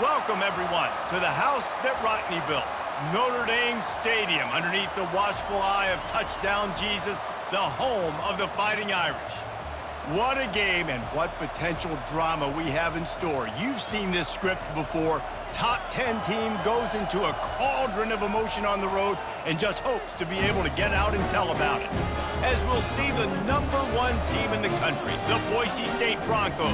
Welcome, everyone, to the house that Rodney built. Notre Dame Stadium, underneath the watchful eye of touchdown Jesus, the home of the Fighting Irish. What a game and what potential drama we have in store. You've seen this script before. Top 10 team goes into a cauldron of emotion on the road and just hopes to be able to get out and tell about it. As we'll see the #1 team in the country, the Boise State Broncos,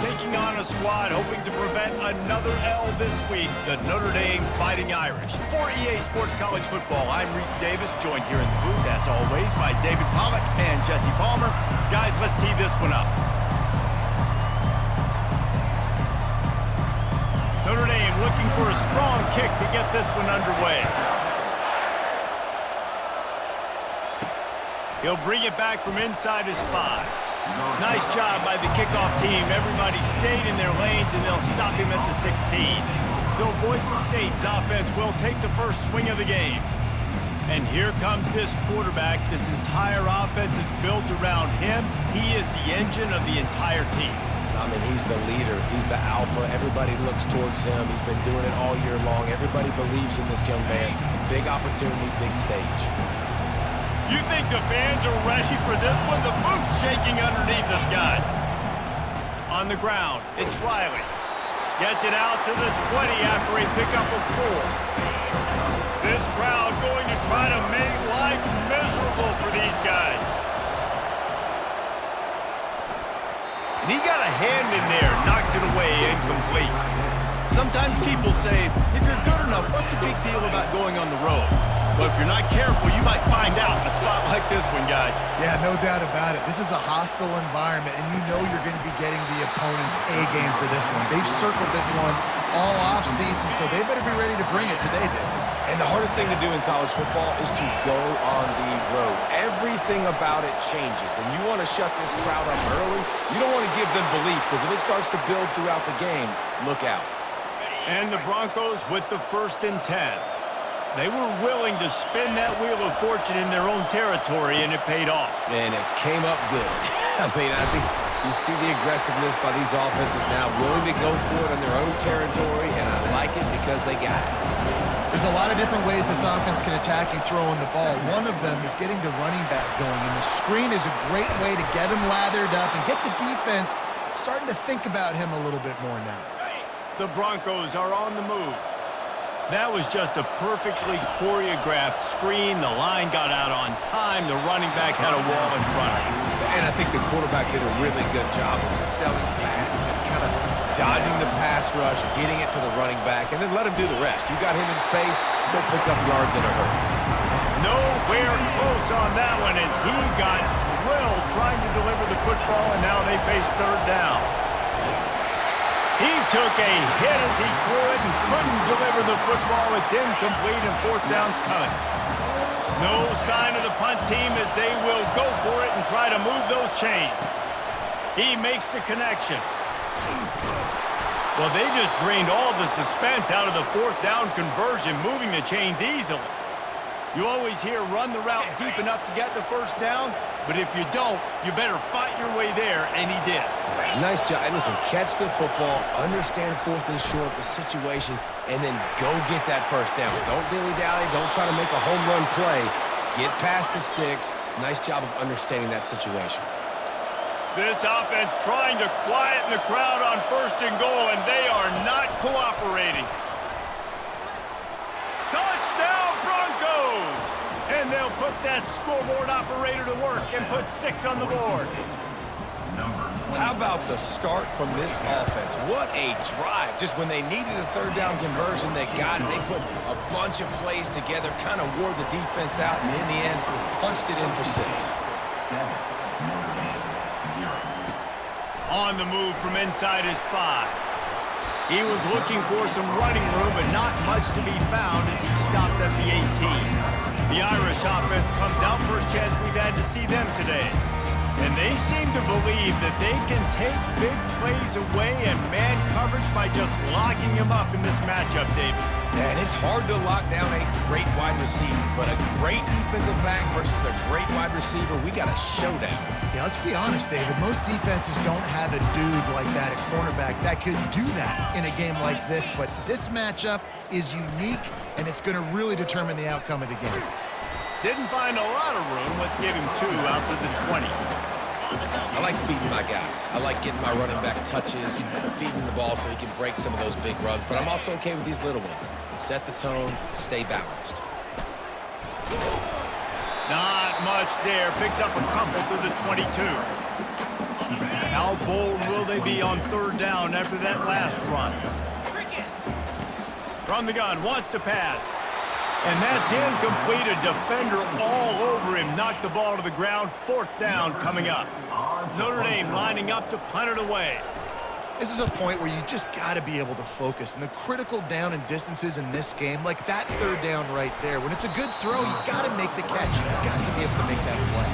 taking on a squad hoping to prevent another L this week, the Notre Dame Fighting Irish. For EA Sports College Football, I'm Reese Davis, joined here in the booth, as always, by David Pollack and Jesse Palmer. Guys, let's tee this one up. Notre Dame looking for a strong kick to get this one underway. He'll bring it back from inside his 5. Nice job by the kickoff team. Everybody stayed in their lanes, and they'll stop him at the 16. So Boise State's offense will take the first swing of the game. And here comes this quarterback. This entire offense is built around him. He is the engine of the entire team. I mean, he's the leader. He's the alpha. Everybody looks towards him. He's been doing it all year long. Everybody believes in this young man. Big opportunity, big stage. You think the fans are ready for this one? The booth's shaking underneath us, guys. On the ground, it's Riley. Gets it out to the 20 after a pickup of 4. This crowd going to try to make life miserable for these guys. And he got a hand in there, knocks it away, incomplete. Sometimes people say, if you're good enough, what's the big deal about going on the road? But if you're not careful, you might find out in a spot like this one, guys. Yeah, no doubt about it. This is a hostile environment, and you know you're going to be getting the opponent's A-game for this one. They've circled this one all off-season, so they better be ready to bring it today, Dave. And the hardest thing to do in college football is to go on the road. Everything about it changes, and you want to shut this crowd up early. You don't want to give them belief, because if it starts to build throughout the game, look out. And the Broncos with the 1st and 10. They were willing to spin that wheel of fortune in their own territory, and it paid off. And it came up good. I mean, I think you see the aggressiveness by these offenses now, willing to go for it on their own territory, and I like it because they got it. There's a lot of different ways this offense can attack you throwing the ball. One of them is getting the running back going, and the screen is a great way to get him lathered up and get the defense starting to think about him a little bit more now. The Broncos are on the move. That was just a perfectly choreographed screen. The line got out on time. The running back had a wall in front of him. And I think the quarterback did a really good job of selling past and kind of dodging the pass rush, getting it to the running back, and then let him do the rest. You got him in space, he'll pick up yards in a hurry. Nowhere close on that one as he got drilled trying to deliver the football, and now they face 3rd down. He took a hit as he threw it and couldn't deliver the football. It's incomplete, and 4th down's coming. No sign of the punt team as they will go for it and try to move those chains. He makes the connection. Well, they just drained all the suspense out of the 4th down conversion, moving the chains easily. You always hear run the route deep enough to get the 1st down, but if you don't, you better fight your way there, and he did. Nice job. And listen, catch the football, understand 4th and short, the situation, and then go get that 1st down. Don't dilly-dally. Don't try to make a home run play. Get past the sticks. Nice job of understanding that situation. This offense trying to quieten the crowd on 1st and goal, and they are not cooperating. Touchdown, Broncos! And they'll put that scoreboard operator to work and put 6 on the board. How about the start from this offense? What a drive. Just when they needed a 3rd down conversion, they got it. They put a bunch of plays together, kind of wore the defense out, and in the end, punched it in for 6. On the move from inside his 5. He was looking for some running room, but not much to be found as he stopped at the 18. The Irish offense comes out. First chance we've had to see them today. And they seem to believe that they can take big plays away and man coverage by just locking him up in this matchup, David. Yeah, and it's hard to lock down a great wide receiver, but a great defensive back versus a great wide receiver, we got a showdown. Yeah, let's be honest, David. Most defenses don't have a dude like that at cornerback that could do that in a game like this, but this matchup is unique, and it's going to really determine the outcome of the game. Didn't find a lot of room. Let's give him 2 out to the 20. I like feeding my guy. I like getting my running back touches, feeding the ball so he can break some of those big runs, but I'm also okay with these little ones. Set the tone, stay balanced. Not much there. Picks up a couple to the 22. How bold will they be on 3rd down after that last run? From the gun, wants to pass. And that's incomplete. A defender all over him. Knocked the ball to the ground. 4th down coming up. Notre Dame lining up to punt it away. This is a point where you just got to be able to focus. And the critical down and distances in this game, like that 3rd down right there, when it's a good throw, you got to make the catch. You got to be able to make that play.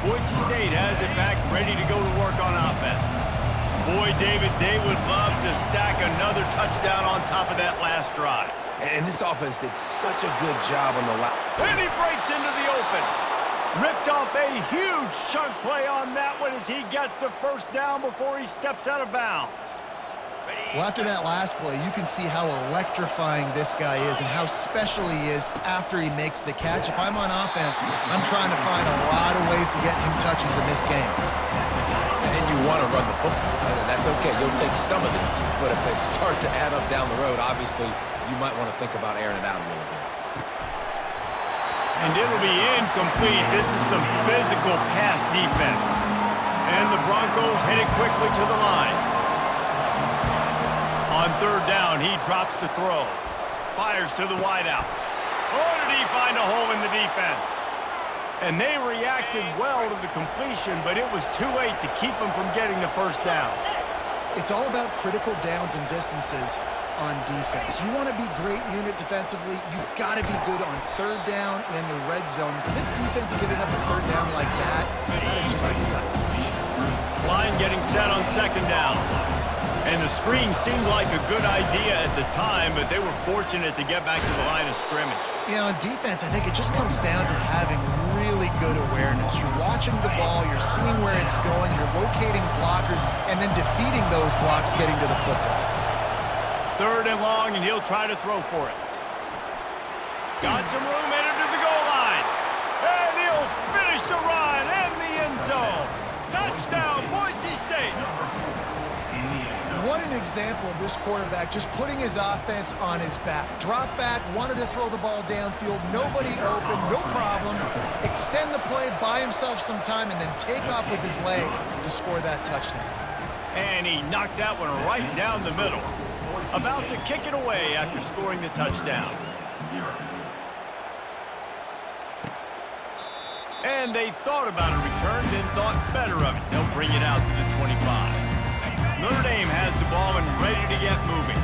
Boise State has it back, ready to go to work on offense. Boy, David, they would love to stack another touchdown on top of that last drive. And this offense did such a good job on the last. And he breaks into the open. Ripped off a huge chunk play on that one as he gets the 1st down before he steps out of bounds. Well, after that last play, you can see how electrifying this guy is and how special he is after he makes the catch. If I'm on offense, I'm trying to find a lot of ways to get him touches in this game. And you want to run the football. And that's okay. You'll take some of these. But if they start to add up down the road, obviously, you might want to think about airing it out a little bit. And it'll be incomplete. This is some physical pass defense. And the Broncos headed quickly to the line. On 3rd down, he drops to throw. Fires to the wideout. Oh, did he find a hole in the defense? And they reacted well to the completion, but it was too late to keep them from getting the 1st down. It's all about critical downs and distances on defense. You want to be great unit defensively, you've got to be good on 3rd down and in the red zone. For this defense giving up a 3rd down like that is just a gut. Line getting set on 2nd down. And the screen seemed like a good idea at the time, but they were fortunate to get back to the line of scrimmage. Yeah, on defense, I think it just comes down to having really good awareness. You're watching the ball, you're seeing where it's going, you're locating blockers, and then defeating those blocks getting to the football. 3rd and long, and he'll try to throw for it. Got some room, headed to the goal line. And he'll finish the run and the end zone. Touchdown, Boise State. What an example of this quarterback just putting his offense on his back. Drop back, wanted to throw the ball downfield, nobody open, no problem. Extend the play, buy himself some time, and then take off with his legs to score that touchdown. And he knocked that one right down the middle. About to kick it away after scoring the touchdown. And they thought about a return, then thought better of it. They'll bring it out to the 25. Notre Dame has the ball and ready to get moving.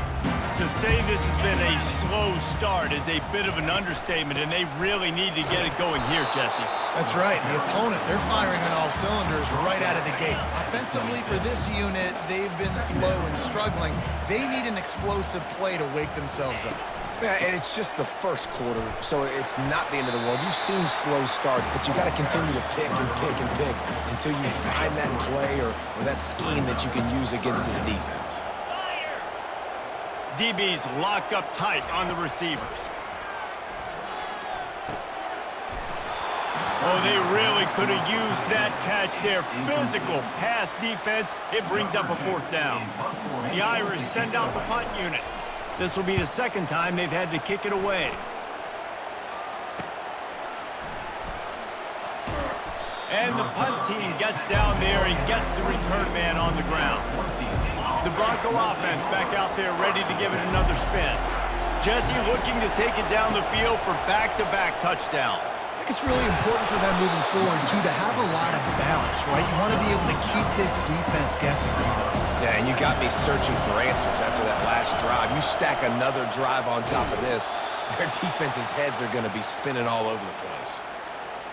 To say this has been a slow start is a bit of an understatement, and they really need to get it going here, Jesse. That's right. The opponent, they're firing on all cylinders right out of the gate. Offensively, for this unit, they've been slow and struggling. They need an explosive play to wake themselves up. Yeah, and it's just the 1st quarter, so it's not the end of the world. You've seen slow starts, but you got to continue to pick and pick and pick until you find that play or that scheme that you can use against this defense. DB's locked up tight on the receivers. Oh, they really could have used that catch there. Physical pass defense. It brings up a 4th down. The Irish send out the punt unit. This will be the 2nd time they've had to kick it away. And the punt team gets down there and gets the return man on the ground. The Bronco offense back out there ready to give it another spin. Jesse looking to take it down the field for back-to-back touchdowns. I think it's really important for them moving forward, too, to have a lot of balance, right? You want to be able to keep this defense guessing. Yeah, and you got me searching for answers after that last drive. You stack another drive on top of this, their defense's heads are going to be spinning all over the place.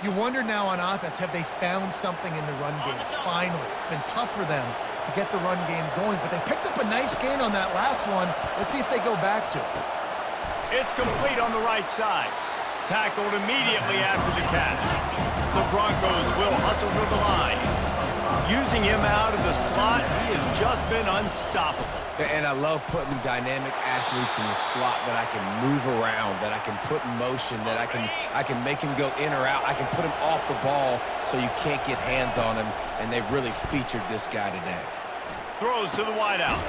You wonder now on offense, have they found something in the run game? Finally, it's been tough for them to get the run game going, but they picked up a nice gain on that last one. Let's see if they go back to it. It's complete on the right side. Tackled immediately after the catch. the Broncos will hustle to the line. Using him out of the slot, he has just been unstoppable. And I love putting dynamic athletes in the slot that I can move around, that I can put in motion, that I can make him go in or out. I can put him off the ball so you can't get hands on him, and they've really featured this guy today. Throws to the wideout.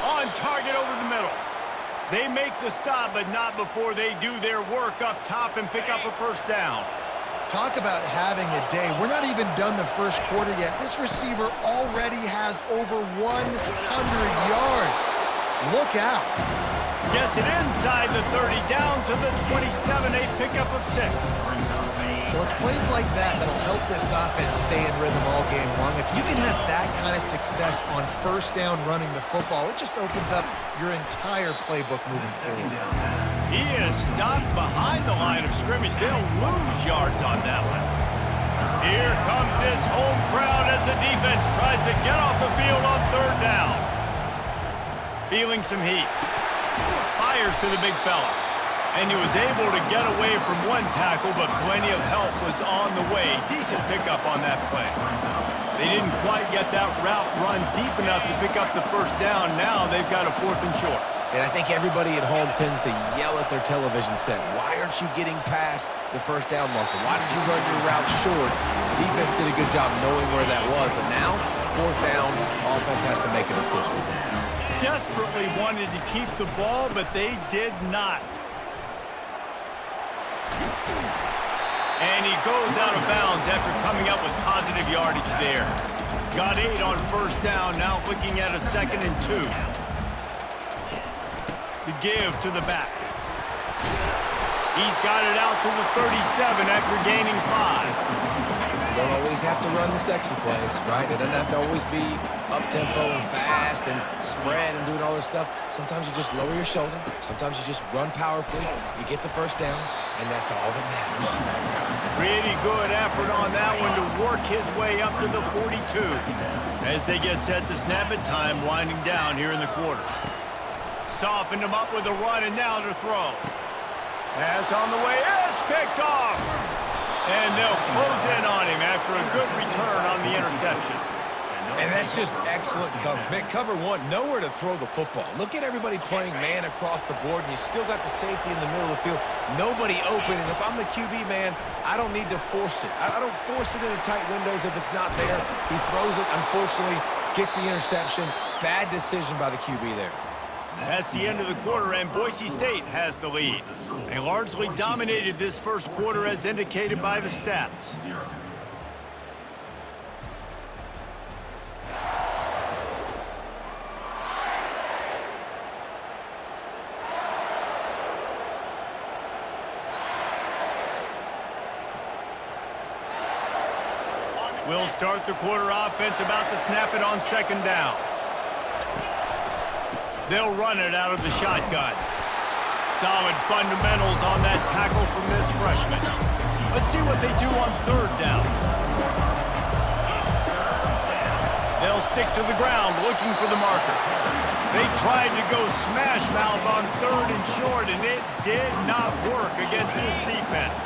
On target over the middle. They make the stop, but not before they do their work up top and pick up a first down. Talk about having a day. We're not even done the first quarter yet. This receiver already has over 100 yards. Look out. Gets it inside the 30, down to the 27, a pickup of 6. Well, it's plays like that that'll help this offense stay in rhythm all game long. If you can have that kind of success on first down running the football, it just opens up your entire playbook moving forward. He is stopped behind the line of scrimmage. They'll lose yards on that one. Here comes this home crowd as the defense tries to get off the field on third down. Feeling some heat. Fires to the big fella. And he was able to get away from one tackle, but plenty of help was on the way. Decent pickup on that play. They didn't quite get that route run deep enough to pick up the first down. Now they've got a 4th and short. And I think everybody at home tends to yell at their television set. Why aren't you getting past the first down marker? Why did you run your route short? Defense did a good job knowing where that was, but now, 4th down, offense has to make a decision. Desperately wanted to keep the ball, but they did not. And he goes out of bounds after coming up with positive yardage there. Got 8 on first down, now looking at a 2nd and 2. The give to the back. He's got it out to the 37 after gaining 5. You don't always have to run the sexy plays, right? It doesn't have to always be up-tempo and fast and spread and doing all this stuff. Sometimes you just lower your shoulder. Sometimes you just run powerfully. You get the first down, and that's all that matters. Pretty good effort on that one to work his way up to the 42. As they get set to snap it, time winding down here in the quarter. Softened him up with a run, and now to throw. Pass on the way. It's picked off. And they'll close in on him after a good return on the interception. And that's just excellent coverage. Man, cover one, nowhere to throw the football. Look at everybody playing man across the board, and you still got the safety in the middle of the field. Nobody open, and if I'm the QB, man, I don't need to force it. I don't force it into tight windows if it's not there. He throws it, unfortunately, gets the interception. Bad decision by the QB there. That's the end of the quarter, and Boise State has the lead. They largely dominated this first quarter as indicated by the stats. We'll start the quarter offense about to snap it on 2nd down. They'll run it out of the shotgun. Solid fundamentals on that tackle from this freshman. Let's see what they do on 3rd down. They'll stick to the ground looking for the marker. They tried to go smash mouth on 3rd and short, and it did not work against this defense.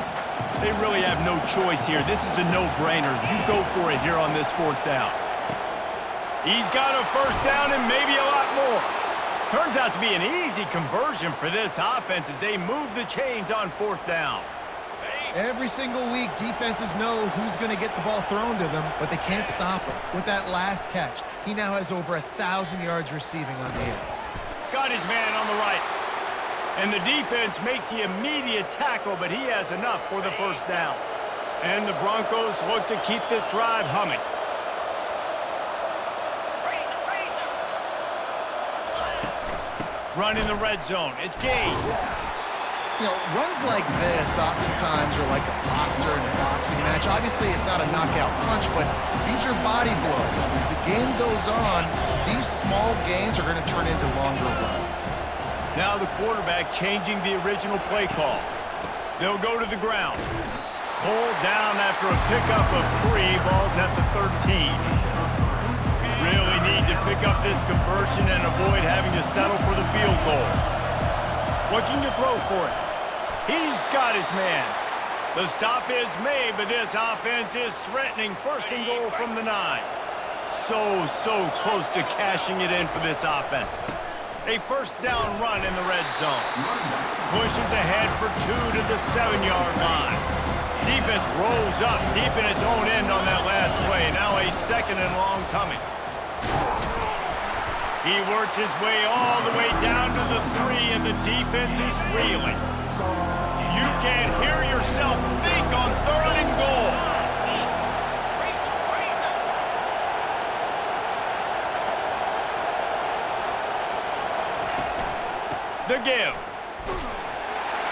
They really have no choice here. This is a no-brainer. You go for it here on this 4th down. He's got a first down and maybe a lot more. Turns out to be an easy conversion for this offense as they move the chains on 4th down. Every single week, defenses know who's going to get the ball thrown to them, but they can't stop him. With that last catch, he now has over 1,000 yards receiving on the air. Got his man on the right. And the defense makes the immediate tackle, but he has enough for the first down. And the Broncos look to keep this drive humming. Run in the red zone. It's gained. You know, runs like this oftentimes are like a boxer in a boxing match. Obviously, it's not a knockout punch, but these are body blows. As the game goes on, these small gains are going to turn into longer runs. Now the quarterback changing the original play call. They'll go to the ground. Pulled down after a pickup of 3 balls at the 13. Really need to pick up this conversion and avoid having to settle for the field goal. Looking to throw for it. He's got his man. The stop is made, but this offense is threatening first and goal from the 9. So close to cashing it in for this offense. A first down run in the red zone. Pushes ahead for 2 to the 7-yard line. Defense rolls up deep in its own end on that last play. Now a second and long coming. He works his way all the way down to the 3, and the defense is reeling. You can't hear yourself think on 3rd and goal. The give.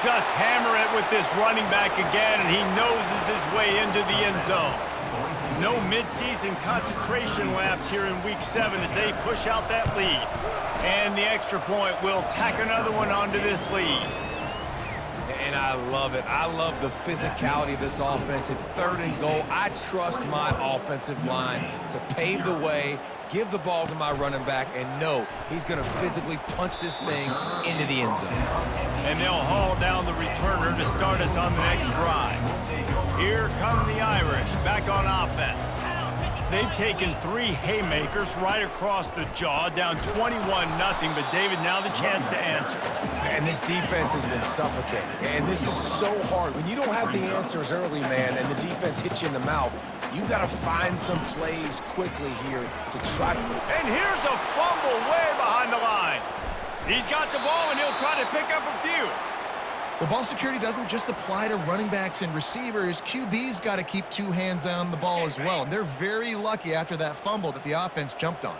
Just hammer it with this running back again, and he noses his way into the end zone. No midseason concentration laps here in Week 7 as they push out that lead. And the extra point will tack another one onto this lead. And I love it. I love the physicality of this offense. It's 3rd and goal. I trust my offensive line to pave the way, give the ball to my running back, and know he's going to physically punch this thing into the end zone. And they'll haul down the returner to start us on the next drive. Here come the Irish back on offense. They've taken 3 haymakers right across the jaw, down 21-0, but David, now the chance to answer. And this defense has been suffocating. And this is so hard. When you don't have the answers early, man, and the defense hits you in the mouth, you got to find some plays quickly here to try to... And here's a fumble way behind the line. He's got the ball, and he'll try to pick up a few. The ball security doesn't just apply to running backs and receivers. QB's got to keep 2 hands on the ball as well. And they're very lucky after that fumble that the offense jumped on.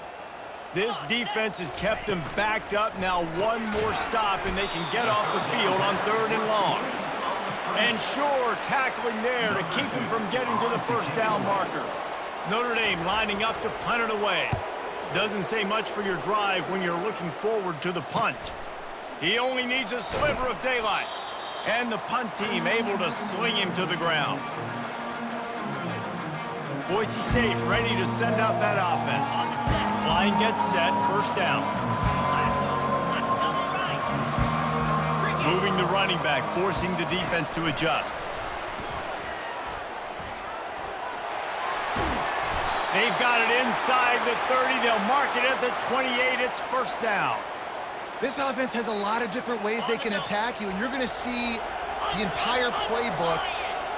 This defense has kept them backed up. Now one more stop, and they can get off the field on 3rd and long. And sure, tackling there to keep him from getting to the first down marker. Notre Dame lining up to punt it away. Doesn't say much for your drive when you're looking forward to the punt. He only needs a sliver of daylight. And the punt team able to sling him to the ground. Boise State ready to send out that offense. Line gets set, first down. Moving the running back, forcing the defense to adjust. They've got it inside the 30. They'll mark it at the 28. It's first down. This offense has a lot of different ways they can attack you, and you're going to see the entire playbook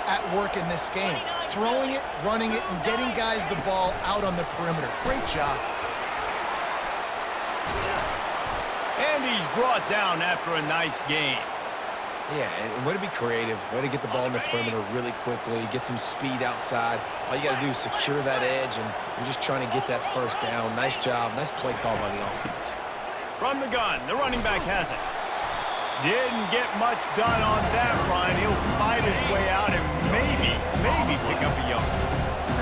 at work in this game. Throwing it, running it, and getting guys the ball out on the perimeter. Great job. And he's brought down after a nice gain. Yeah, and way to be creative, way to get the ball in the perimeter really quickly, get some speed outside. All you got to do is secure that edge, and you're just trying to get that first down. Nice job, nice play call by the offense. From the gun, the running back has it. Didn't get much done on that run. He'll fight his way out and maybe pick up a yard.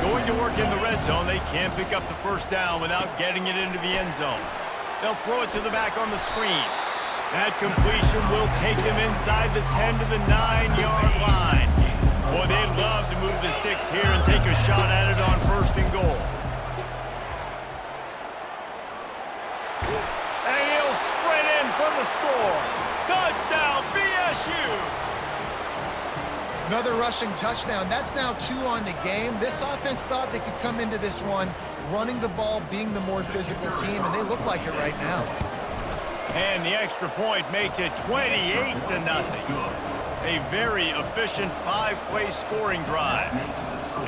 Going to work in the red zone, they can't pick up the first down without getting it into the end zone. They'll throw it to the back on the screen. That completion will take them inside the 10 to the 9-yard line. Boy, they'd love to move the sticks here and take a shot at it on first and goal. And he'll sprint in for the score. Touchdown, BSU! Another rushing touchdown. That's now 2 on the game. This offense thought they could come into this one running the ball, being the more physical team, and they look like it right now. And the extra point makes it 28-0. A very efficient 5-play scoring drive.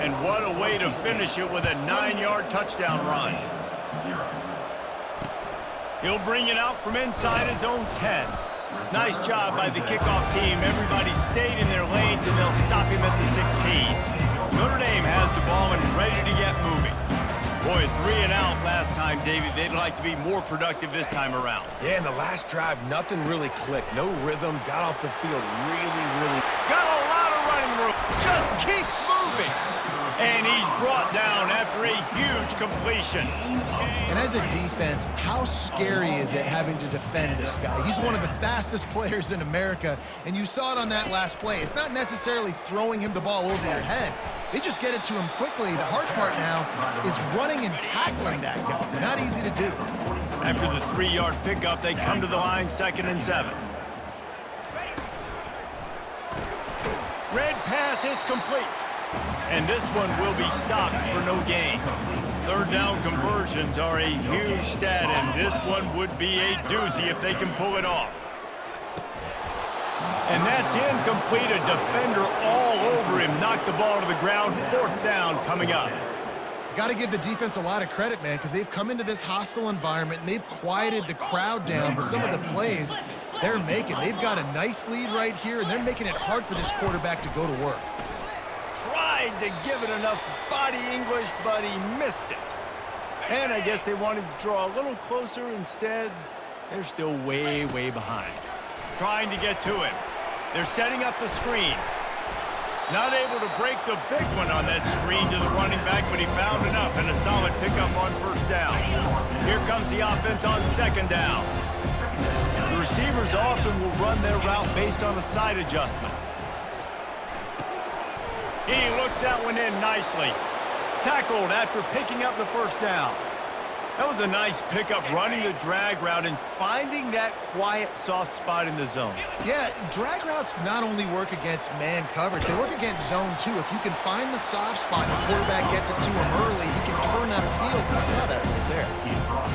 And what a way to finish it with a 9-yard touchdown run. He'll bring it out from inside his own 10. Nice job by the kickoff team. Everybody stayed in their lanes, and they'll stop him at the 16. Notre Dame has the ball and ready to get moving. Boy, 3 and out last time, David. They'd like to be more productive this time around. Yeah, in the last drive, nothing really clicked. No rhythm, got off the field really... Got a lot of running room. Just keeps moving. And he's brought down after a huge completion. And as a defense, how scary is it having to defend this guy? He's one of the fastest players in America, and you saw it on that last play. It's not necessarily throwing him the ball over your head. They just get it to him quickly. The hard part now is running and tackling that guy. Not easy to do. After the 3-yard pickup, they come to the line, 2nd and 7. Red pass, it's complete. And this one will be stopped for no gain. Third down conversions are a huge stat, and this one would be a doozy if they can pull it off. And that's incomplete. A defender all over him. Knocked the ball to the ground. Fourth down coming up. Got to give the defense a lot of credit, man, because they've come into this hostile environment and they've quieted the crowd down with some of the plays they're making. They've got a nice lead right here, and they're making it hard for this quarterback to go to work. Tried to give it enough body English, but he missed it. And I guess they wanted to draw a little closer. Instead, they're still way, way behind. Trying to get to him. They're setting up the screen. Not able to break the big one on that screen to the running back, but he found enough and a solid pickup on first down. Here comes the offense on second down. The receivers often will run their route based on a side adjustment. He looks that one in nicely. Tackled after picking up the first down. That was a nice pickup, running the drag route and finding that quiet, soft spot in the zone. Yeah, drag routes not only work against man coverage, they work against zone too. If you can find the soft spot and the quarterback gets it to him early, he can turn that field. We saw that right there.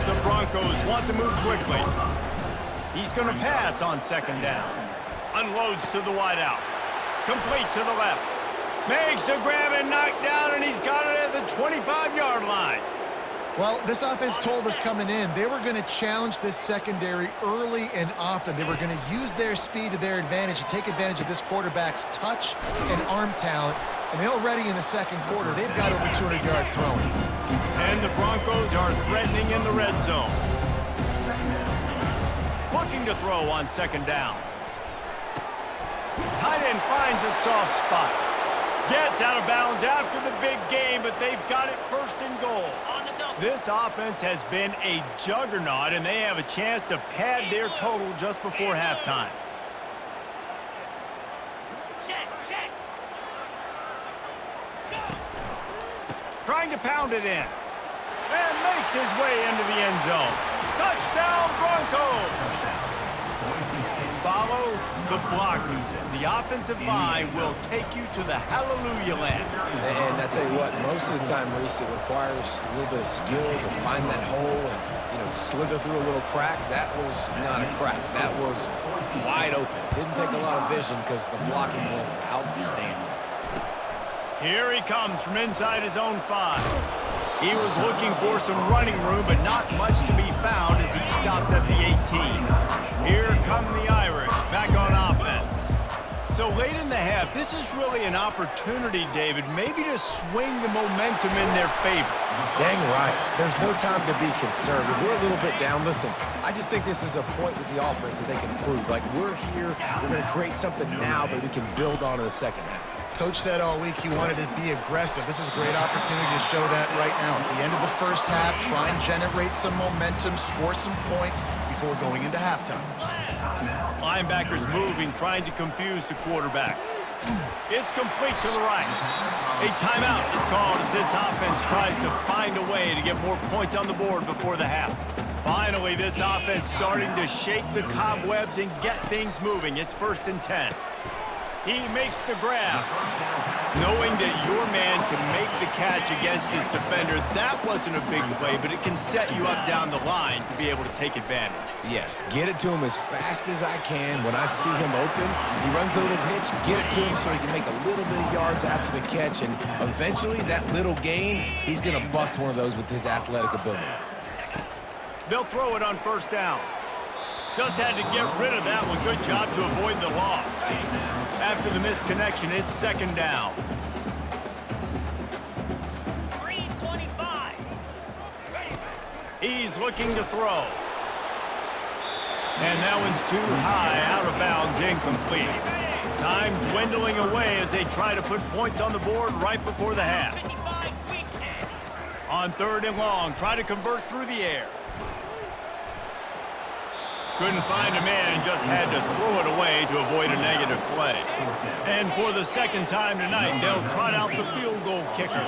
The Broncos want to move quickly. He's going to pass on second down. Unloads to the wideout. Complete to the left. Makes the grab and knock down, and he's got it at the 25-yard line. Well, this offense told us coming in they were going to challenge this secondary early and often. They were going to use their speed to their advantage and take advantage of this quarterback's touch and arm talent. And already in the second quarter, they've got over 200 yards thrown. And the Broncos are threatening in the red zone. Looking to throw on second down. Tight end finds a soft spot. Gets out of bounds after the big game, but they've got it first and goal. This offense has been a juggernaut, and they have a chance to pad their total just before halftime. Trying to pound it in. And makes his way into the end zone. Touchdown, Broncos! Follow the blockers. The offensive line will take you to the hallelujah land. And I tell you what, most of the time, Reese, it requires a little bit of skill to find that hole and, slither through a little crack. That was not a crack. That was wide open. Didn't take a lot of vision because the blocking was outstanding. Here he comes from inside his own 5. He was looking for some running room, but not much to be found as he stopped at the 18. Here come the Irish, back on offense. So late in the half, this is really an opportunity, David, maybe to swing the momentum in their favor. Dang right. There's no time to be conservative. We're a little bit down. Listen, I just think this is a point with the offense that they can prove. Like, we're here, we're going to create something now that we can build on in the second half. Coach said all week he wanted to be aggressive. This is a great opportunity to show that right now. At the end of the first half, try and generate some momentum, score some points before going into halftime. Linebackers moving, trying to confuse the quarterback. It's complete to the right. A timeout is called as this offense tries to find a way to get more points on the board before the half. Finally, this offense starting to shake the cobwebs and get things moving. It's 1st and 10. He makes the grab. Knowing that your man can make the catch against his defender, that wasn't a big play, but it can set you up down the line to be able to take advantage. Yes, get it to him as fast as I can. When I see him open, he runs the little hitch, get it to him so he can make a little bit of yards after the catch, and eventually that little gain, he's going to bust one of those with his athletic ability. They'll throw it on first down. Just had to get rid of that one. Good job to avoid the loss. After the misconnection, it's second down. 3:25. He's looking to throw. And that one's too high, out of bounds, incomplete. Time dwindling away as they try to put points on the board right before the half. On 3rd and long, try to convert through the air. Couldn't find a man and just had to throw it away to avoid a negative play. And for the second time tonight, they'll trot out the field goal kicker.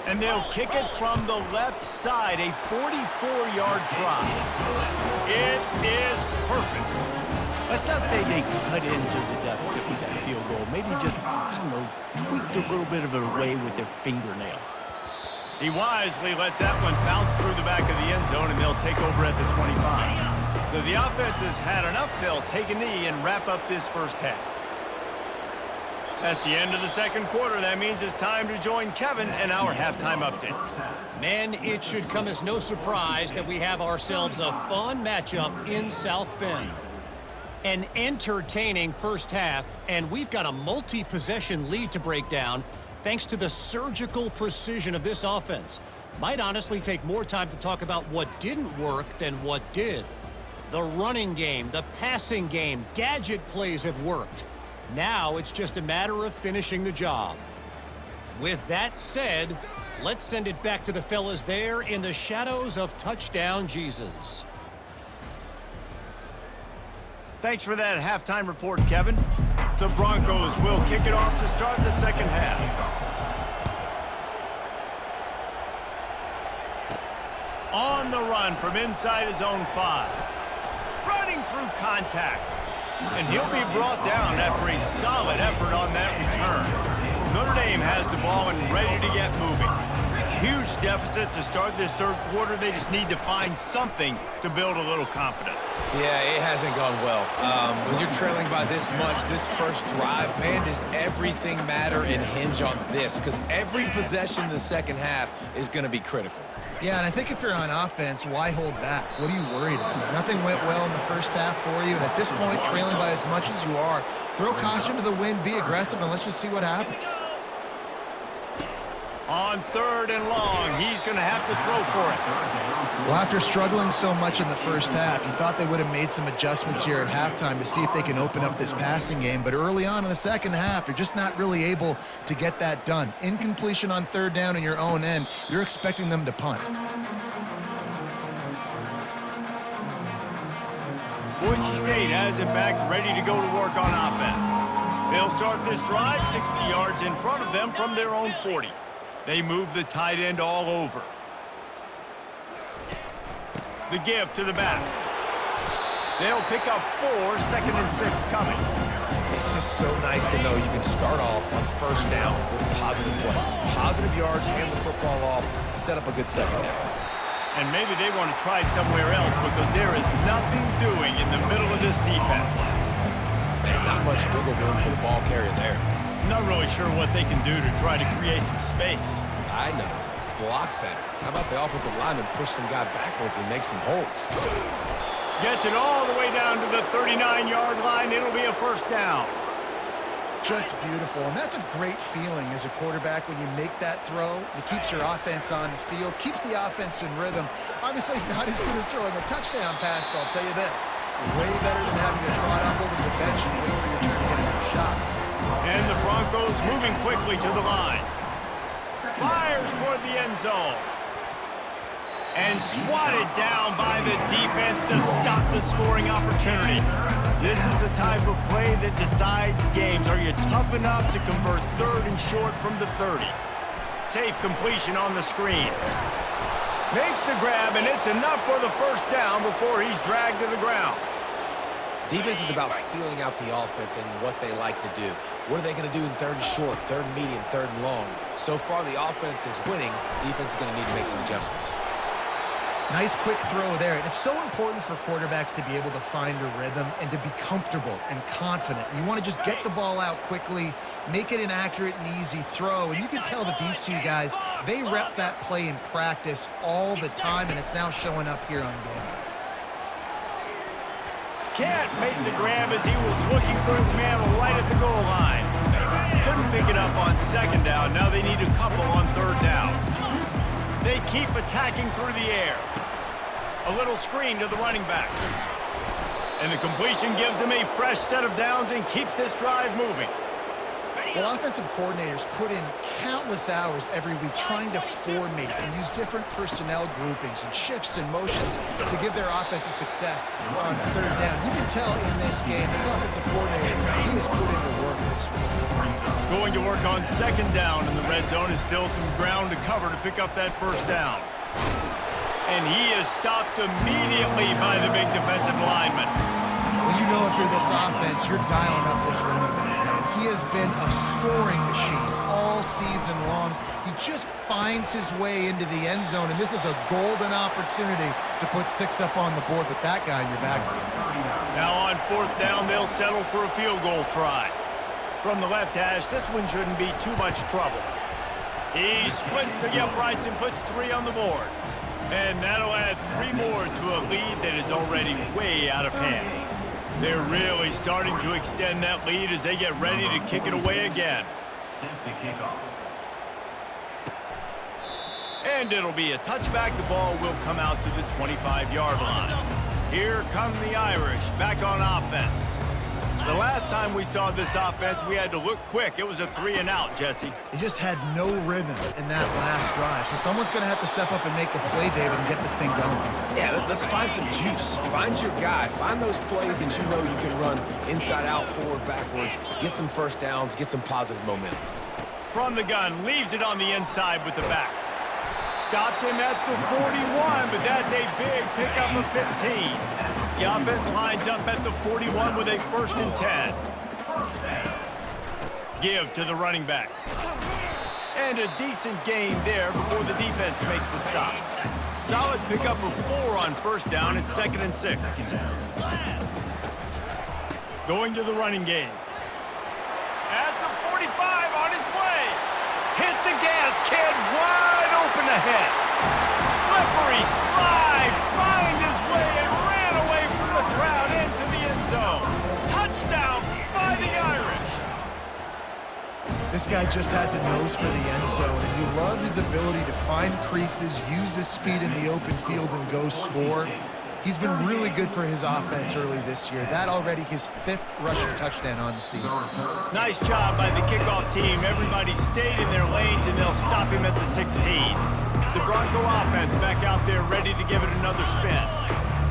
And they'll kick it from the left side, a 44-yard try. It is perfect. Let's not say they cut into the deficit with that field goal. Maybe just, I don't know, tweaked a little bit of it away with their fingernail. He wisely lets that one bounce through the back of the end zone, and they'll take over at the 25. So the offense has had enough. They'll take a knee and wrap up this first half. That's the end of the second quarter. That means it's time to join Kevin and our halftime update. Man, it should come as no surprise that we have ourselves a fun matchup in South Bend. An entertaining first half, and we've got a multi-possession lead to break down thanks to the surgical precision of this offense. Might honestly take more time to talk about what didn't work than what did. The running game, the passing game, gadget plays have worked. Now it's just a matter of finishing the job. With that said, let's send it back to the fellas there in the shadows of Touchdown Jesus. Thanks for that halftime report, Kevin. The Broncos will kick it off to start the second half. On the run from inside his own 5. Running through contact. And he'll be brought down after a solid effort on that return. Notre Dame has the ball and ready to get moving. Huge deficit to start this third quarter. They just need to find something to build a little confidence. Yeah, it hasn't gone well. When you're trailing by this much, this first drive, man, does everything matter and hinge on this? Because every possession in the second half is going to be critical. Yeah, and I think if you're on offense, why hold back? What are you worried about? Nothing went well in the first half for you, and at this point, trailing by as much as you are, throw caution to the wind, be aggressive, and let's just see what happens. On third and long, he's going to have to throw for it. Well, after struggling so much in the first half, you thought they would have made some adjustments here at halftime to see if they can open up this passing game. But early on in the second half, you're just not really able to get that done. Incompletion on third down in your own end, you're expecting them to punt. Boise State has it back, ready to go to work on offense. They'll start this drive 60 yards in front of them from their own 40. They move the tight end all over. The give to the back. They'll pick up 4, 2nd and 6 coming. It's just so nice to know you can start off on first down with positive plays. Positive yards, hand the football off, set up a good second down. And maybe they want to try somewhere else because there is nothing doing in the middle of this defense. Man, not much wiggle room for the ball carrier there. Not really sure what they can do to try to create some space. I know. Block better. How about the offensive lineman push some guy backwards and make some holes? Gets it all the way down to the 39-yard line. It'll be a first down. Just beautiful, and that's a great feeling as a quarterback when you make that throw. It keeps your offense on the field, keeps the offense in rhythm. Obviously not as good as throwing a touchdown pass, but I'll tell you this, way better than having to trot up over the bench and wait for your turn to get another shot. And the Broncos moving quickly to the line. Fires toward the end zone. And swatted down by the defense to stop the scoring opportunity. This is the type of play that decides games. Are you tough enough to convert third and short from the 30? Safe completion on the screen. Makes the grab, and it's enough for the first down before he's dragged to the ground. Defense is about feeling out the offense and what they like to do. What are they going to do in third and short, third and medium, third and long? So far, the offense is winning. Defense is going to need to make some adjustments. Nice quick throw there. And it's so important for quarterbacks to be able to find a rhythm and to be comfortable and confident. You want to just get the ball out quickly, make it an accurate and easy throw. And you can tell that these two guys, they rep that play in practice all the time, and it's now showing up here on game day. Can't make the grab as he was looking for his man right at the goal line. Couldn't pick it up on second down. Now they need a couple on third down. They keep attacking through the air. A little screen to the running back. And the completion gives him a fresh set of downs and keeps this drive moving. Well, offensive coordinators put in countless hours every week trying to formate and use different personnel groupings and shifts and motions to give their offense a success on third down. You can tell in this game, this offensive coordinator, he has put in the work this week. Going to work on second down in the red zone is still some ground to cover to pick up that first down. And he is stopped immediately by the big defensive lineman. Well, you know if you're this offense, you're dialing up this running back, man. He has been a scoring machine all season long. He just finds his way into the end zone, and this is a golden opportunity to put 6 up on the board with that guy in your backfield. Now on 4th down, they'll settle for a field goal try. From the left hash, this one shouldn't be too much trouble. He splits the uprights and puts 3 on the board. And that'll add 3 more to a lead that is already way out of hand. They're really starting to extend that lead as they get ready to kick it away again. And it'll be a touchback. The ball will come out to the 25-yard line. Here come the Irish back on offense. The last time we saw this offense, we had to look quick. It was a 3-and-out, Jesse. He just had no rhythm in that last drive. So someone's going to have to step up and make a play, David, and get this thing going. Yeah, let's find some juice. Find your guy. Find those plays that you know you can run inside out, forward, backwards. Get some first downs. Get some positive momentum. From the gun, leaves it on the inside with the back. Stopped him at the 41, but that's a big pickup of 15. The offense lines up at the 41 with a 1st and 10. Give to the running back. And a decent gain there before the defense makes the stop. Solid pickup of 4 on 1st down. It's 2nd and 6. Going to the running game. At the 45 on his way. Hit the gas, kid. Wide open ahead. Slippery slide. Find his way and ran away from the crowd into the end zone. Touchdown, Fighting Irish. This guy just has a nose for the end zone, and you love his ability to find creases, use his speed in the open field, and go score. He's been really good for his offense early this year. That already his 5th rushing touchdown on the season. Nice job by the kickoff team. Everybody stayed in their lanes, and they'll stop him at the 16. The Bronco offense back out there ready to give it another spin.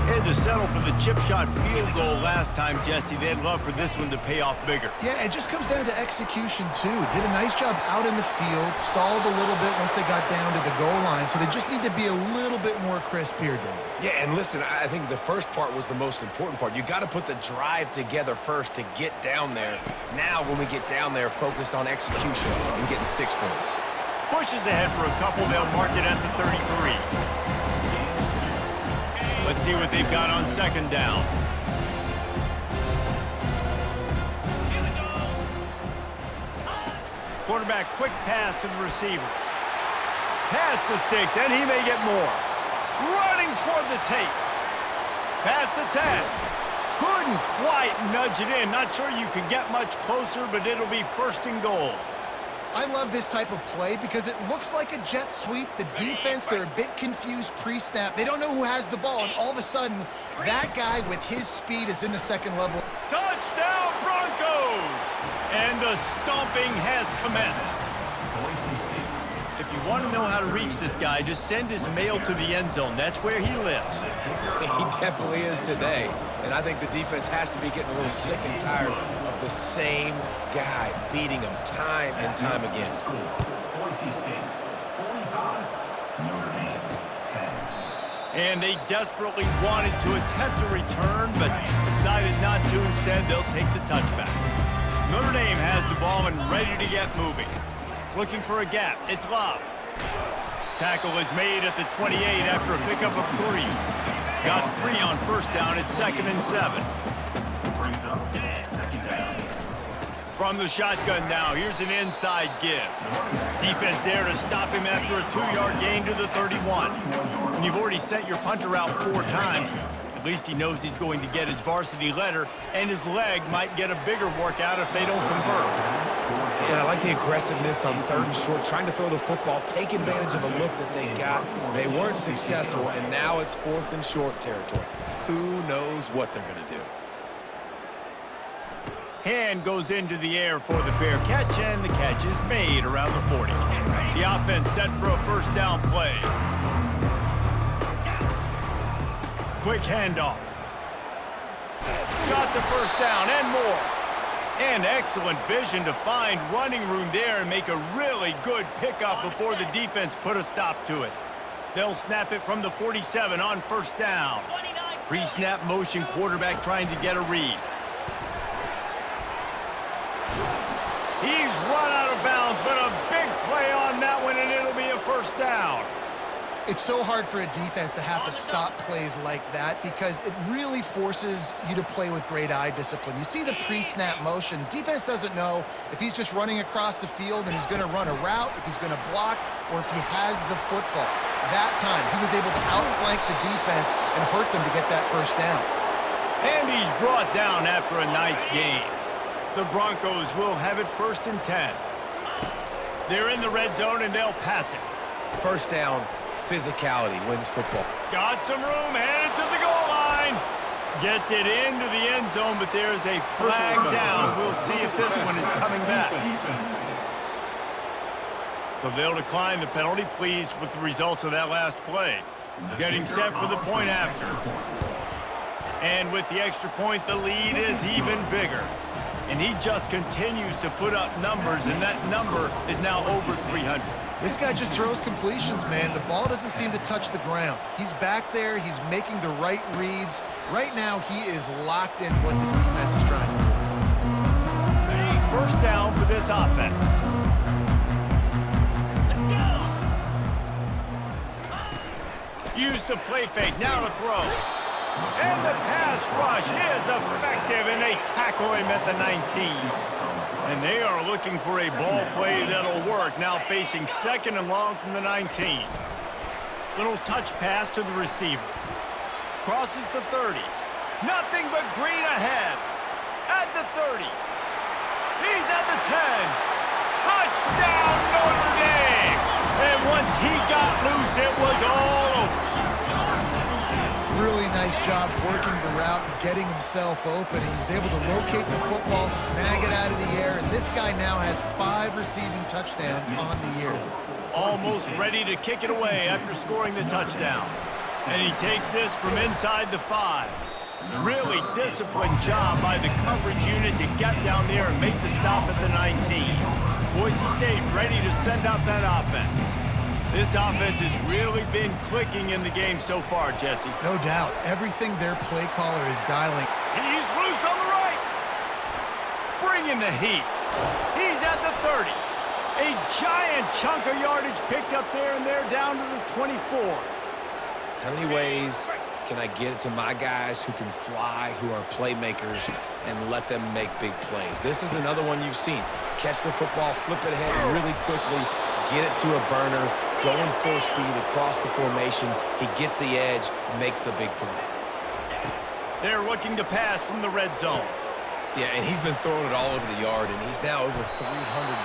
Had to settle for the chip shot field goal last time, Jesse. They'd love for this one to pay off bigger. Yeah, it just comes down to execution, too. Did a nice job out in the field, stalled a little bit once they got down to the goal line, so they just need to be a little bit more crisp here, Dave. Yeah, and listen, I think the first part was the most important part. You got to put the drive together first to get down there. Now, when we get down there, focus on execution and getting 6 points. Pushes ahead for a couple. They'll mark it at the 33. Let's see what they've got on 2nd down. Quarterback, quick pass to the receiver. Pass the sticks, and he may get more. Running toward the tape. Pass the 10. Couldn't quite nudge it in. Not sure you could get much closer, but it'll be 1st and goal. I love this type of play because it looks like a jet sweep. The defense, they're a bit confused pre-snap. They don't know who has the ball, and all of a sudden, that guy with his speed is in the 2nd level. Touchdown, Broncos! And the stomping has commenced. If you want to know how to reach this guy, just send his mail to the end zone. That's where he lives. He definitely is today. And I think the defense has to be getting a little sick and tired of the same guy beating him time and time again. And they desperately wanted to attempt a return, but decided not to. Instead, they'll take the touchback. Notre Dame has the ball and ready to get moving. Looking for a gap. It's Love. Tackle is made at the 28 after a pickup of 3. Got 3 on 1st down. It's 2nd and 7. From the shotgun now, here's an inside give. Defense there to stop him after a 2-yard gain to the 31. And you've already sent your punter out 4 times. At least he knows he's going to get his varsity letter, and his leg might get a bigger workout if they don't convert. And I like the aggressiveness on 3rd and short, trying to throw the football, take advantage of a look that they got. They weren't successful, and now it's 4th and short territory. Who knows what they're going to do? Hand goes into the air for the fair catch, and the catch is made around the 40. The offense set for a 1st down play. Quick handoff. Got the 1st down and more. And excellent vision to find running room there and make a really good pickup before the defense put a stop to it. They'll snap it from the 47 on 1st down. Pre-snap motion quarterback trying to get a read. He's run out of bounds, but a big play on that one, and it'll be a first down. It's so hard for a defense to have to stop plays like that because it really forces you to play with great eye discipline. You see the pre-snap motion. Defense doesn't know if he's just running across the field and he's going to run a route, if he's going to block, or if he has the football. That time, he was able to outflank the defense and hurt them to get that first down. And he's brought down after a nice gain. The Broncos will have it 1st and 10. They're in the red zone, and they'll pass it. First down, physicality wins football. Got some room, headed to the goal line. Gets it into the end zone, but there's a flag down. We'll see if this one is coming back. So they'll decline the penalty, pleased with the results of that last play. Getting set for the point after. And with the extra point, the lead is even bigger. And he just continues to put up numbers, and that number is now over 300. This guy just throws completions, man. The ball doesn't seem to touch the ground. He's back there. He's making the right reads. Right now, he is locked in what this defense is trying to do. First down for this offense. Use the play fake, now to throw. And the pass rush is effective, and they tackle him at the 19. And they are looking for a ball play that'll work, now facing 2nd and long from the 19. Little touch pass to the receiver. Crosses the 30. Nothing but green ahead. At the 30. He's at the 10. Touchdown, Notre Dame! And once he got loose, it was all over. Really nice job working the route and getting himself open. He was able to locate the football, snag it out of the air, and this guy now has 5 receiving touchdowns on the year. Almost ready to kick it away after scoring the touchdown. And he takes this from inside the 5. Really disciplined job by the coverage unit to get down there and make the stop at the 19. Boise State ready to send out that offense. This offense has really been clicking in the game so far, Jesse. No doubt. Everything their play caller is dialing. He's loose on the right. Bringing the heat. He's at the 30. A giant chunk of yardage picked up there, and they're down to the 24. How many ways can I get it to my guys who can fly, who are playmakers, and let them make big plays? This is another one you've seen. Catch the football, flip it ahead really quickly, get it to a burner, going full speed across the formation. He gets the edge, makes the big play. They're looking to pass from the red zone. Yeah, and he's been throwing it all over the yard, and he's now over 300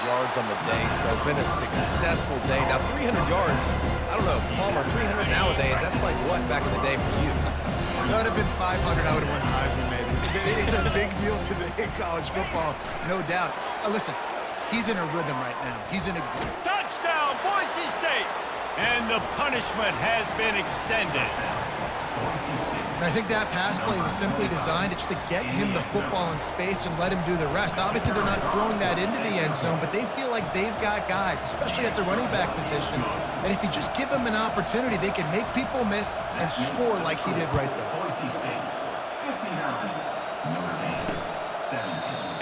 yards on the day, so it's been a successful day. Now, 300 yards, I don't know, Palmer, 300 nowadays, that's like what back in the day for you? That would have been 500. I would have won the Heisman, maybe. It's a big deal today in college football, no doubt. Listen, he's in a rhythm right now. He's in a... Touchdown, Boise State! And the punishment has been extended. And I think that pass play was simply designed just to get him the football in space and let him do the rest. Obviously, they're not throwing that into the end zone, but they feel like they've got guys, especially at the running back position, and if you just give them an opportunity, they can make people miss and score like he did right there.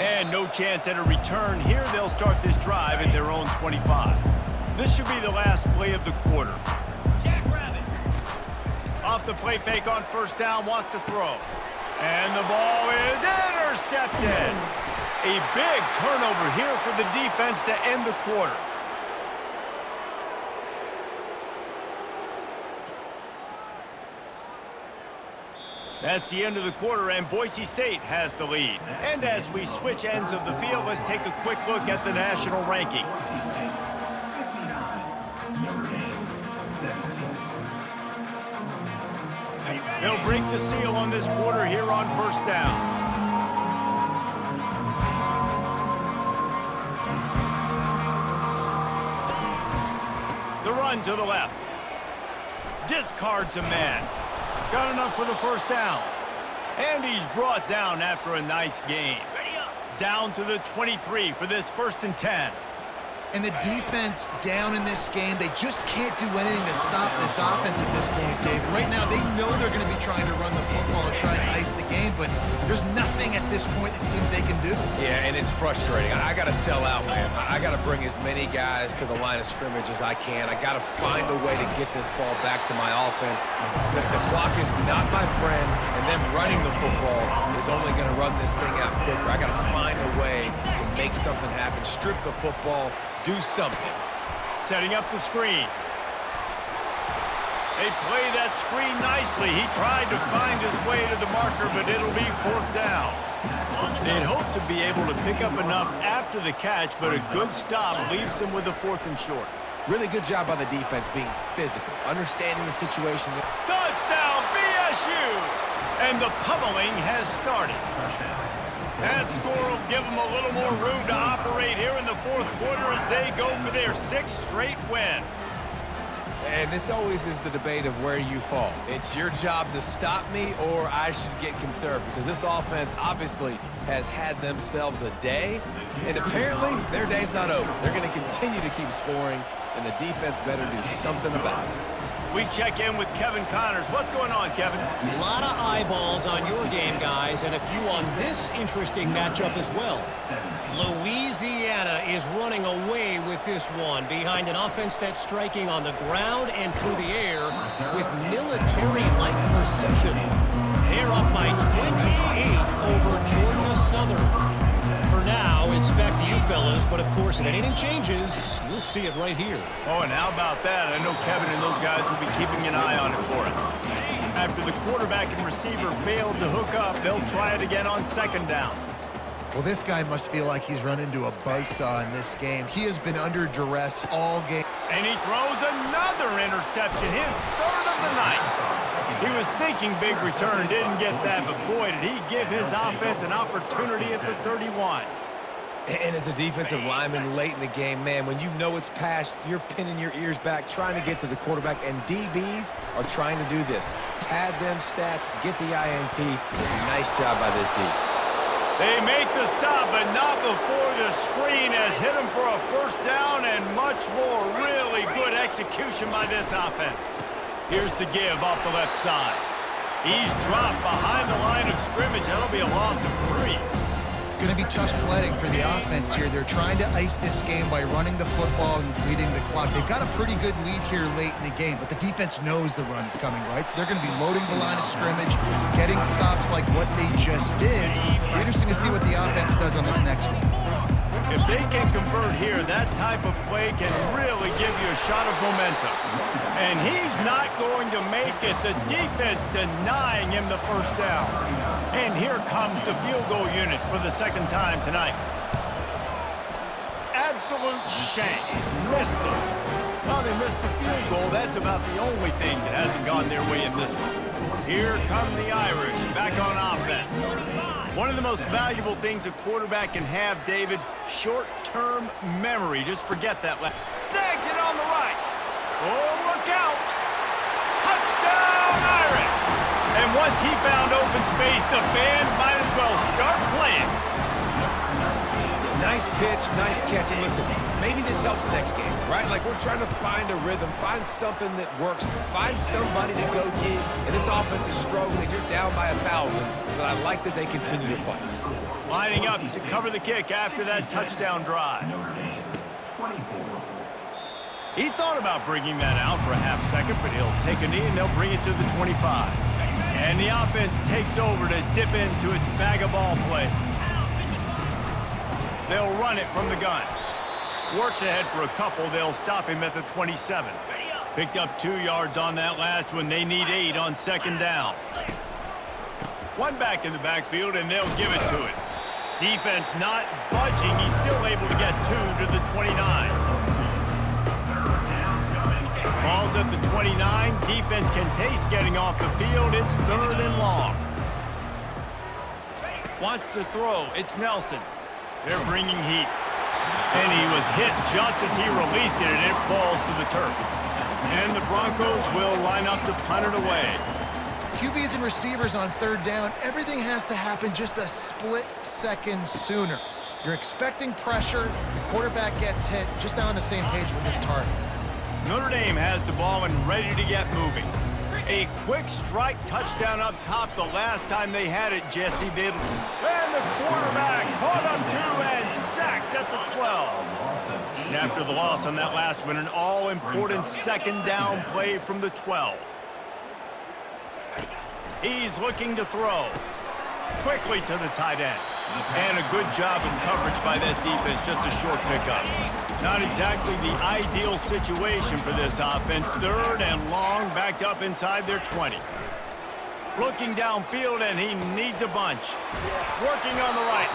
And no chance at a return here. They'll start this drive at their own 25. This should be the last play of the quarter. Off the play fake on first down, wants to throw. And the ball is intercepted. A big turnover here for the defense to end the quarter. That's the end of the quarter, and Boise State has the lead. And as we switch ends of the field, let's take a quick look at the national rankings. They'll break the seal on this quarter here on first down. The run to the left. Discards a man. Got enough for the first down. And he's brought down after a nice gain. Down to the 23 for this 1st and 10. And the defense down in this game, they just can't do anything to stop this offense at this point, Dave. Right now, they know they're going to be trying to run the football and try and ice the game, but there's nothing at this point it seems they can do. Yeah, and it's frustrating. I got to sell out, man. I got to bring as many guys to the line of scrimmage as I can. I got to find a way to get this ball back to my offense. The clock is not my friend, and them running the football is only going to run this thing out quicker. I got to find a way to make something happen, strip the football, do something. Setting up the screen. They play that screen nicely. He tried to find his way to the marker, but it'll be 4th down. They'd hope to be able to pick up enough after the catch, but a good stop leaves them with a 4th and short. Really good job by the defense being physical, understanding the situation. Touchdown, BSU! And the pummeling has started. That score will give them a little more room to operate here in the 4th quarter as they go for their 6th straight win. And this always is the debate of where you fall. It's your job to stop me, or I should get conservative, because this offense obviously has had themselves a day, and apparently their day's not over. They're going to continue to keep scoring, and the defense better do something about it. We check in with Kevin Connors. What's going on, Kevin? A lot of eyeballs on your game, guys, and a few on this interesting matchup as well. Louisiana is running away with this one behind an offense that's striking on the ground and through the air with military-like precision. They're up by 28 over Georgia Southern. For now, it's back to you fellas, but of course, if anything changes, you'll see it right here. Oh, and how about that? I know Kevin and those guys will be keeping an eye on it for us. After the quarterback and receiver failed to hook up, they'll try it again on 2nd down. Well, this guy must feel like he's run into a buzzsaw in this game. He has been under duress all game. And he throws another interception, his 3rd of the night. He was thinking big return, didn't get that, but boy, did he give his offense an opportunity at the 31. And as a defensive lineman late in the game, man, when you know it's past, you're pinning your ears back, trying to get to the quarterback, and DBs are trying to do this. Pad them stats, get the INT. Nice job by this D. They make the stop, but not before the screen has hit him for a 1st down and much more. Really good execution by this offense. Here's the give off the left side. He's dropped behind the line of scrimmage. That'll be a loss of 3. It's going to be tough sledding for the offense here. They're trying to ice this game by running the football and leading the clock. They've got a pretty good lead here late in the game, but the defense knows the run's coming, right? So they're going to be loading the line of scrimmage, getting stops like what they just did. It'll be interesting to see what the offense does on this next one. If they can convert here, that type of play can really give you a shot of momentum. And he's not going to make it. The defense denying him the 1st down. And here comes the field goal unit for the 2nd time tonight. Absolute shank. Missed it. Well, they missed the field goal. That's about the only thing that hasn't gone their way in this one. Here come the Irish back on offense. One of the most valuable things a quarterback can have, David, short-term memory. Just forget that. Snags it on the right. Oh, look out. Touchdown, Irish. And once he found open space, the band might as well start playing. Nice pitch, nice catch. And listen, maybe this helps next game, right? Like, we're trying to find a rhythm, find something that works, find somebody to go to. And this offense is struggling. You're down by 1,000, but I like that they continue to fight. Lining up to cover the kick after that touchdown drive. He thought about bringing that out for a half second, but he'll take a knee and they'll bring it to the 25. And the offense takes over to dip into its bag of ball plays. They'll run it from the gun. Works ahead for a couple. They'll stop him at the 27. Picked up 2 yards on that last one. They need 8 on 2nd down. One back in the backfield, and they'll give it to it. Defense not budging. He's still able to get 2 to the 29. Ball's at the 29. Defense can taste getting off the field. It's 3rd and long. Wants to throw. It's Nelson. They're bringing heat. And he was hit just as he released it, and it falls to the turf. And the Broncos will line up to punt it away. QBs and receivers on 3rd down, everything has to happen just a split second sooner. You're expecting pressure. The quarterback gets hit. Just now on the same page with his target. Notre Dame has the ball and ready to get moving. A quick strike touchdown up top the last time they had it, Jesse. And the quarterback caught up to and sacked at the 12. And after the loss on that last one, an all-important second down play from the 12. He's looking to throw. Quickly to the tight end. And a good job of coverage by that defense, just a short pickup. Not exactly the ideal situation for this offense. Third and long, backed up inside their 20. Looking downfield, and he needs a bunch. Working on the right.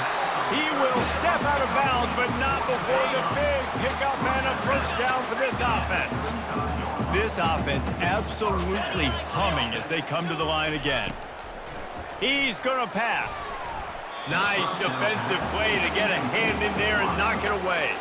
He will step out of bounds, but not before the big pickup and a first down for this offense. This offense absolutely humming as they come to the line again. He's going to pass. Nice defensive play to get a hand in there and knock it away.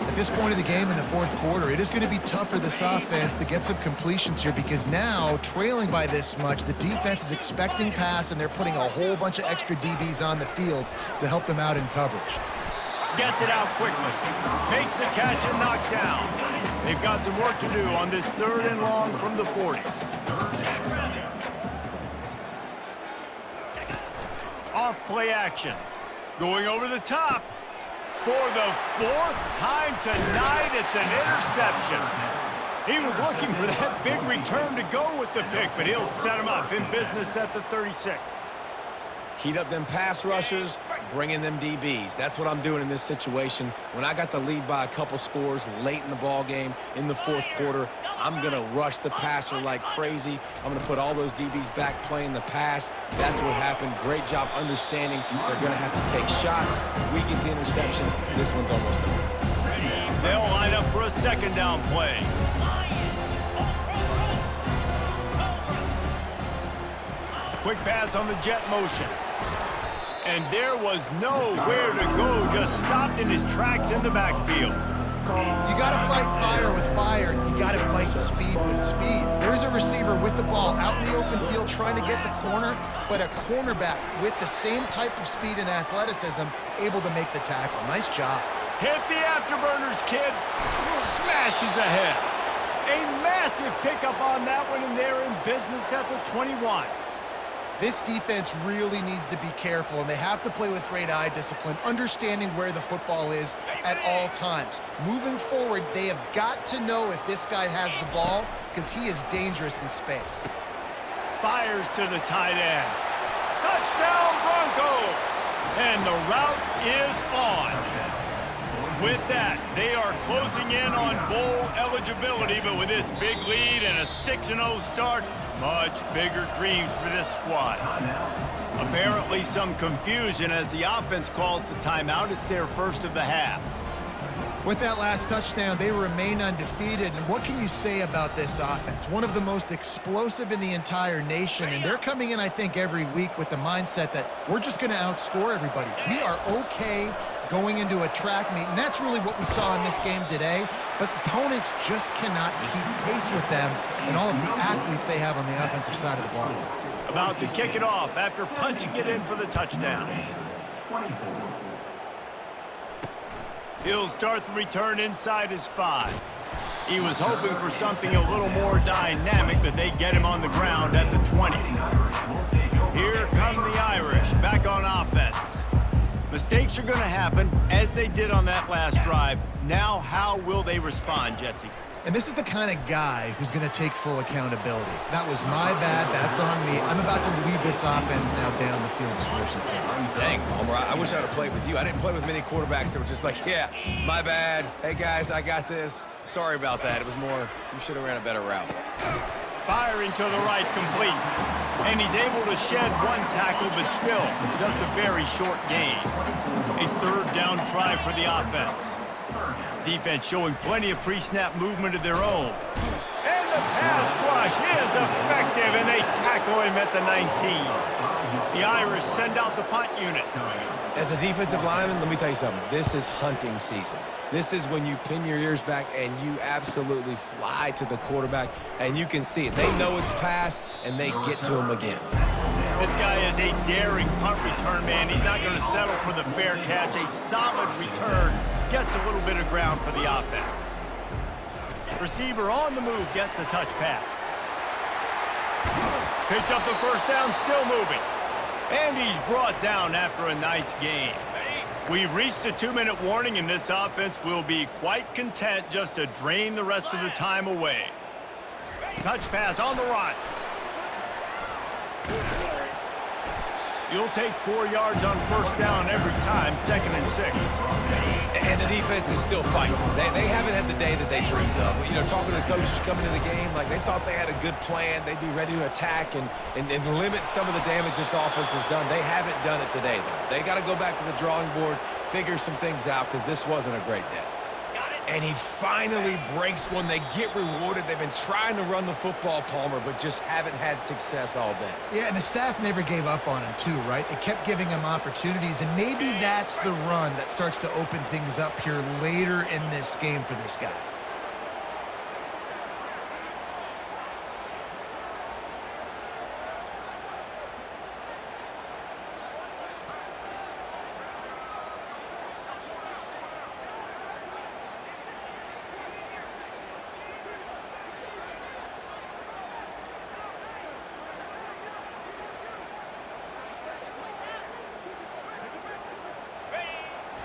At this point of the game in the fourth quarter, it is going to be tough for this offense to get some completions here because now, trailing by this much, the defense is expecting pass, and they're putting a whole bunch of extra DBs on the field to help them out in coverage. Gets it out quickly. Makes the catch and knocked down. They've got some work to do on this third and long from the 40. Off play action. Going over the top. For the fourth time tonight, it's an interception. He was looking for that big return to go with the pick, but he'll set him up in business at the 36. Heat up them pass rushers, bring in them DBs. That's what I'm doing in this situation. When I got the lead by a couple scores late in the ball game in the fourth quarter, I'm going to rush the passer like crazy. I'm going to put all those DBs back playing the pass. That's what happened. Great job understanding they're going to have to take shots. We get the interception. This one's almost over. They'll line up for a second down play. Quick pass on the jet motion. And there was nowhere to go, just stopped in his tracks in the backfield. You got to fight fire with fire. You got to fight speed with speed. There's a receiver with the ball out in the open field trying to get the corner, but a cornerback with the same type of speed and athleticism able to make the tackle. Nice job. Hit the afterburners, kid. Smashes ahead. A massive pickup on that one, and they're in business at the 21. This defense really needs to be careful, and they have to play with great eye discipline, understanding where the football is at all times. Moving forward, they have got to know if this guy has the ball because he is dangerous in space. Fires to the tight end. Touchdown, Broncos! And the route is on. With that, they are closing in on bowl eligibility, but with this big lead and a 6-0 start, much bigger dreams for this squad. Apparently some confusion as the offense calls the timeout. It's their first of the half. With that last touchdown, they remain undefeated. And what can you say about this offense? One of the most explosive in the entire nation. And they're coming in, I think, every week with the mindset that we're just going to outscore everybody. We are okay going into a track meet, and that's really what we saw in this game today. But opponents just cannot keep pace with them and all of the athletes they have on the offensive side of the ball. About to kick it off after punching it in for the touchdown. He'll start the return inside his 5. He was hoping for something a little more dynamic, but they get him on the ground at the 20. Here come the Irish back on offense. Mistakes are going to happen, as they did on that last drive. Now, how will they respond, Jesse? And this is the kind of guy who's going to take full accountability. That was my bad. That's on me. I'm about to lead this offense now down the field and score some points. Dang, Palmer, I wish I would have played with you. I didn't play with many quarterbacks that were just like, yeah, my bad. Hey, guys, I got this. Sorry about that. It was more, you should have ran a better route. Firing to the right, complete. And he's able to shed one tackle, but still, just a very short gain. A third down try for the offense. Defense showing plenty of pre-snap movement of their own. And the pass rush is effective, and they tackle him at the 19. The Irish send out the punt unit. As a defensive lineman, let me tell you something. This is hunting season. This is when you pin your ears back and you absolutely fly to the quarterback, and you can see it. They know it's pass, and they get to him again. This guy is a daring punt return man. He's not going to settle for the fair catch. A solid return gets a little bit of ground for the offense. Receiver on the move gets the touch pass. Picks up the first down, still moving. And he's brought down after a nice gain. We've reached the 2-minute warning, and this offense will be quite content just to drain the rest of the time away. Touch pass on the run. You'll take 4 yards on first down every time, 2nd and 6. And the defense is still fighting. They haven't had the day that they dreamed of. You know, talking to the coaches coming to the game, like they thought they had a good plan. They'd be ready to attack and limit some of the damage this offense has done. They haven't done it today, though. They got to go back to the drawing board, figure some things out, because this wasn't a great day. And he finally breaks one. They get rewarded. They've been trying to run the football, Palmer, but just haven't had success all day. Yeah, and the staff never gave up on him, too, right? They kept giving him opportunities, and maybe that's the run that starts to open things up here later in this game for this guy.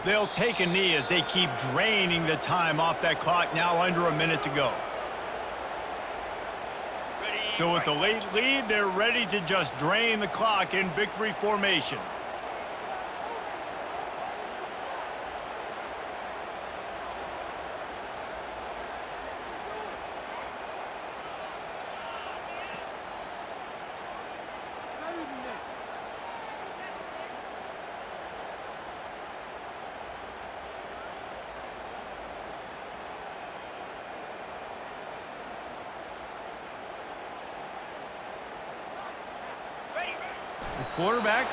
They'll take a knee as they keep draining the time off that clock, now under a minute to go. So with the late lead, they're ready to just drain the clock in victory formation. The quarterback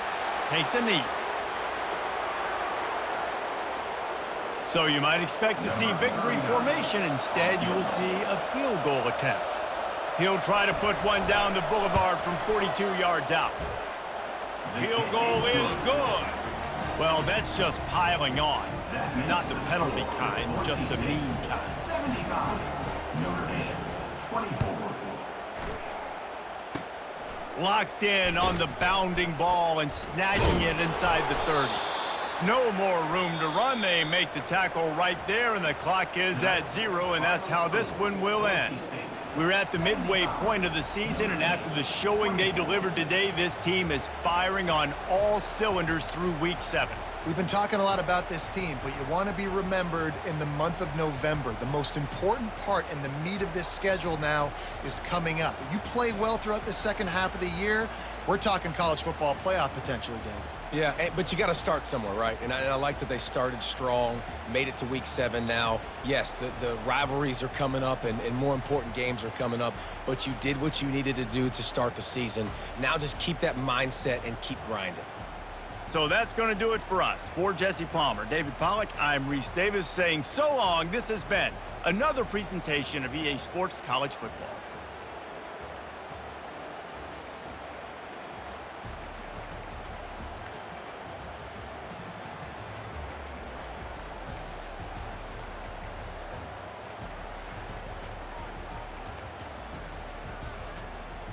takes a knee. So you might expect to see victory formation. Instead, you will see a field goal attempt. He'll try to put one down the boulevard from 42 yards out. Field goal is good. Well, that's just piling on. Not the penalty kind, just the mean kind. Locked in on the bounding ball and snagging it inside the 30. No more room to run. They make the tackle right there, and the clock is at 0, and that's how this one will end. We're at the midway point of the season, and after the showing they delivered today, this team is firing on all cylinders through Week 7. We've been talking a lot about this team, but you want to be remembered in the month of November. The most important part and the meat of this schedule now is coming up. If you play well throughout the second half of the year, we're talking college football playoff potentially, Dave. Yeah, but you got to start somewhere, right? And I like that they started strong, made it to Week 7 now. Yes, the rivalries are coming up and more important games are coming up, but you did what you needed to do to start the season. Now just keep that mindset and keep grinding. So that's going to do it for us. For Jesse Palmer, David Pollack, I'm Reese Davis saying so long. This has been another presentation of EA Sports College Football.